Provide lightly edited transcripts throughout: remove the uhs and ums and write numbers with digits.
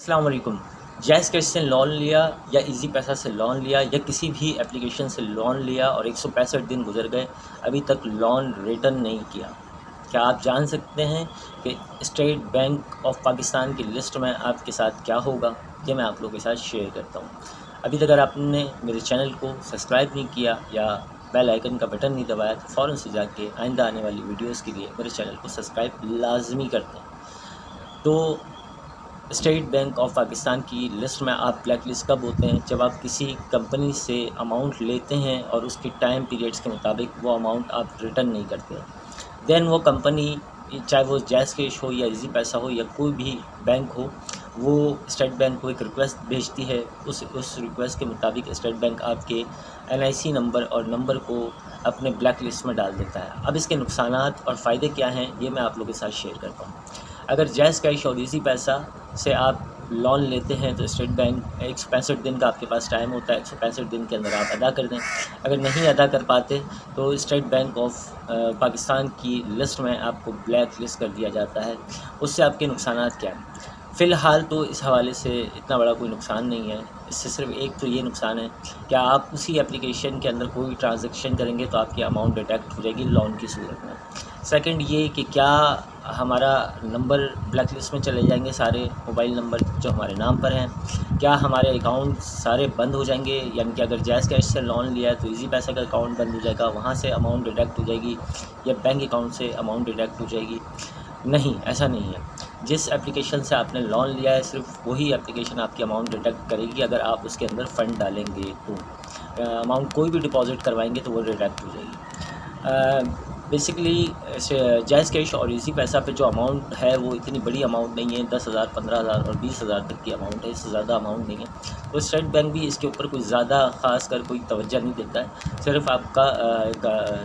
السلام علیکم۔ جائز کیش سے لون لیا یا ایزی پیسہ سے لون لیا یا کسی بھی اپلیکیشن سے لون لیا اور 165 دن گزر گئے، ابھی تک لون ریٹرن نہیں کیا۔ کیا آپ جان سکتے ہیں کہ اسٹیٹ بینک آف پاکستان کی لسٹ میں آپ کے ساتھ کیا ہوگا؟ یہ میں آپ لوگوں کے ساتھ شیئر کرتا ہوں۔ ابھی تک اگر آپ نے میرے چینل کو سبسکرائب نہیں کیا یا بیل آئیکن کا بٹن نہیں دبایا تو فوراً سے جا کے آئندہ آنے والی ویڈیوز کے لیے میرے چینل کو سبسکرائب لازمی کرتے ہیں۔ تو اسٹیٹ بینک آف پاکستان کی لسٹ میں آپ بلیک لسٹ کب ہوتے ہیں؟ جب آپ کسی کمپنی سے اماؤنٹ لیتے ہیں اور اس کی ٹائم پیریڈس کے مطابق وہ اماؤنٹ آپ ریٹرن نہیں کرتے، دین وہ کمپنی چاہے وہ جائز کیش ہو یا ایزی پیسہ ہو یا کوئی بھی بینک ہو، وہ اسٹیٹ بینک کو ایک ریکویسٹ بھیجتی ہے۔ اس ریکویسٹ کے مطابق اسٹیٹ بینک آپ کے NIC نمبر اور نمبر کو اپنے بلیک لسٹ میں ڈال دیتا ہے۔ اب اس کے نقصانات اور فائدے کیا ہیں یہ میں آپ لوگوں کے ساتھ شیئر کرتا ہوں۔ اگر جائز کیش اور ایزی پیسہ سے آپ لون لیتے ہیں تو اسٹیٹ بینک 165 دن کا آپ کے پاس ٹائم ہوتا ہے، 165 دن کے اندر آپ ادا کر دیں۔ اگر نہیں ادا کر پاتے تو اسٹیٹ بینک آف پاکستان کی لسٹ میں آپ کو بلیک لسٹ کر دیا جاتا ہے۔ اس سے آپ کے نقصانات کیا ہیں؟ فی الحال تو اس حوالے سے اتنا بڑا کوئی نقصان نہیں ہے۔ اس سے صرف ایک تو یہ نقصان ہے کہ آپ اسی اپلیکیشن کے اندر کوئی ٹرانزیکشن کریں گے تو آپ کی اماؤنٹ ڈیٹیکٹ ہو جائے گی لون کی صورت میں۔ سیکنڈ یہ کہ کیا ہمارا نمبر بلیک لسٹ میں چلے جائیں گے، سارے موبائل نمبر جو ہمارے نام پر ہیں، کیا ہمارے اکاؤنٹ سارے بند ہو جائیں گے؟ یعنی کہ اگر جائز کیش سے لون لیا ہے تو ایزی پیسہ کا اکاؤنٹ بند ہو جائے گا، وہاں سے اماؤنٹ ڈیڈکٹ ہو جائے گی، یا بینک اکاؤنٹ سے اماؤنٹ ڈیڈکٹ ہو جائے گی؟ نہیں، ایسا نہیں ہے۔ جس اپلیکیشن سے آپ نے لون لیا ہے صرف وہی اپلیکیشن آپ کی اماؤنٹ ڈیڈکٹ کرے گی۔ اگر آپ اس کے اندر فنڈ ڈالیں گے تو اماؤنٹ کوئی بھی ڈپازٹ کروائیں گے تو وہ ڈیڈکٹ ہو جائے گی۔ بیسکلی جائز کیش اور ایزی پیسہ پہ جو اماؤنٹ ہے وہ اتنی بڑی اماؤنٹ نہیں ہے، 10,000 15,000 اور 20,000 تک کی اماؤنٹ ہے، اس سے زیادہ اماؤنٹ نہیں ہے۔ تو اسٹیٹ بینک بھی اس کے اوپر کوئی زیادہ خاص کر کوئی توجہ نہیں دیتا ہے، صرف آپ کا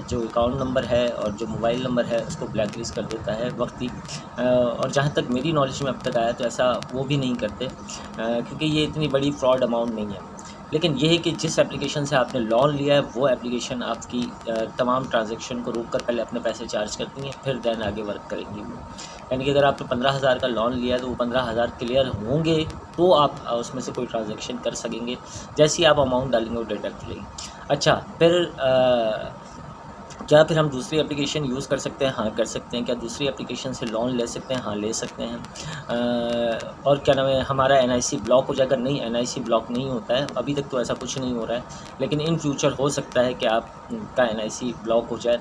جو اکاؤنٹ نمبر ہے اور جو موبائل نمبر ہے اس کو بلیک لسٹ کر دیتا ہے وقتی۔ اور جہاں تک میری نالج میں اب تک آیا تو ایسا وہ بھی نہیں کرتے، کیونکہ یہ اتنی بڑی فراڈ اماؤنٹ نہیں ہے۔ لیکن یہ ہے کہ جس اپلیکیشن سے آپ نے لون لیا ہے وہ اپلیکیشن آپ کی تمام ٹرانزیکشن کو روک کر پہلے اپنے پیسے چارج کرتی ہیں، پھر دین آگے ورک کریں گی وہ۔ یعنی کہ اگر آپ نے 15,000 کا لون لیا ہے تو وہ 15,000 کلیئر ہوں گے تو آپ اس میں سے کوئی ٹرانزیکشن کر سکیں گے، جیسے ہی آپ اماؤنٹ ڈالیں گے وہ ڈیڈکٹ لیں گے۔ اچھا، پھر کیا پھر ہم دوسری اپلیکیشن یوز کر سکتے ہیں؟ ہاں کر سکتے ہیں۔ کیا دوسری اپلیکیشن سے لون لے سکتے ہیں؟ ہاں لے سکتے ہیں۔ اور کیا نام ہے، ہمارا NIC بلاک ہو جائے گا؟ نہیں، NIC بلاک نہیں ہوتا ہے، ابھی تک تو ایسا کچھ نہیں ہو رہا ہے، لیکن ان فیوچر ہو سکتا ہے کہ آپ کا NIC بلاک ہو جائے،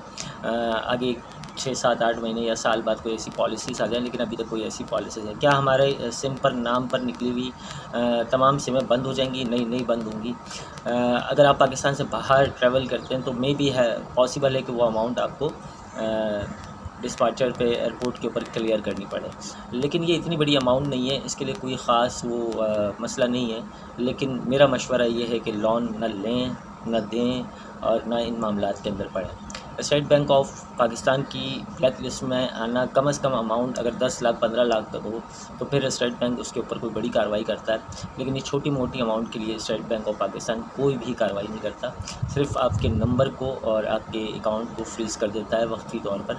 آگے 6 7 8 مہینے یا سال بعد کوئی ایسی پالیسیز آ جائیں، لیکن ابھی تک کوئی ایسی پالیسیز ہے؟ کیا ہمارے سم پر نام پر نکلی ہوئی تمام سمیں بند ہو جائیں گی؟ نہیں، نہیں بند ہوں گی۔ اگر آپ پاکستان سے باہر ٹریول کرتے ہیں تو مے بی ہے پاسبل ہے کہ وہ اماؤنٹ آپ کو ڈسپارچر پہ ایئرپورٹ کے اوپر کلیئر کرنی پڑے، لیکن یہ اتنی بڑی اماؤنٹ نہیں ہے، اس کے لیے کوئی خاص وہ مسئلہ نہیں ہے۔ لیکن میرا مشورہ یہ ہے کہ لون نہ لیں، نہ دیں اور نہ ان معاملات کے اندر پڑیں۔ اسٹیٹ بینک آف پاکستان کی بلیک لسٹ میں آنا، کم از کم اماؤنٹ اگر 10 لاکھ 15 لاکھ تک ہو تو پھر اسٹیٹ بینک اس کے اوپر کوئی بڑی کارروائی کرتا ہے، لیکن یہ چھوٹی موٹی اماؤنٹ کے لیے اسٹیٹ بینک آف پاکستان کوئی بھی کارروائی نہیں کرتا، صرف آپ کے نمبر کو اور آپ کے اکاؤنٹ کو فریز کر دیتا ہے وقتی طور پر۔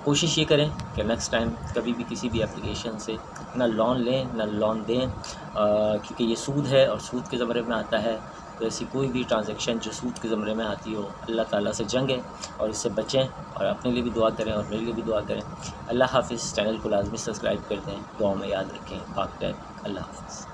کوشش یہ کریں کہ نیکسٹ ٹائم کبھی بھی کسی بھی اپلیکیشن سے نہ لون لیں نہ لون دیں، کیونکہ یہ سود ہے اور سود کے زمرے میں آتا ہے۔ تو ایسی کوئی بھی ٹرانزیکشن جو سود کے زمرے میں آتی ہو، اللہ تعالیٰ سے جنگ ہے اور اس سے بچیں، اور اپنے لیے بھی دعا کریں اور میرے لیے بھی دعا کریں۔ اللہ حافظ۔ چینل کو لازمی سبسکرائب کر دیں، دعاؤں میں یاد رکھیں۔ پاک رہے۔ اللہ حافظ۔